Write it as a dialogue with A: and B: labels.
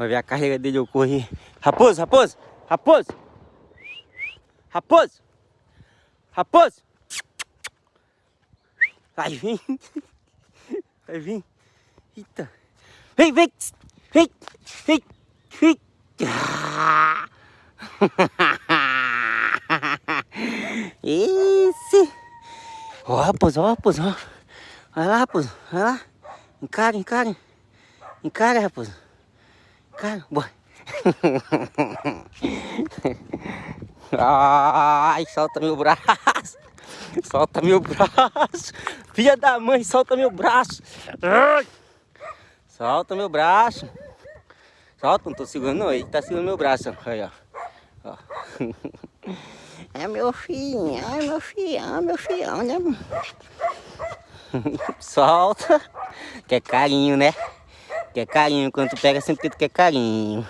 A: Vai ver a carreira dele, eu corri. Raposo, raposo, raposo. Raposo. Raposo. Vai vir. Vai vir. Eita. Vem, vem. Vem, vem, vem. Ah. Esse. Ó, raposo, ó, raposo, ó. Vai lá, raposo, vai lá. Encara, encara. Encara, raposo. Encara, bora. Ai, solta meu braço. Solta meu braço. Filha da mãe, solta meu braço. Ai. Solta meu braço. Solta, não tô segurando não. Ele tá segurando meu braço. Aí, ó. É meu filho, é meu filho, é meu filho, né? Solta. Quer carinho, né? Quer carinho. Quando tu pega, sempre que tu quer carinho.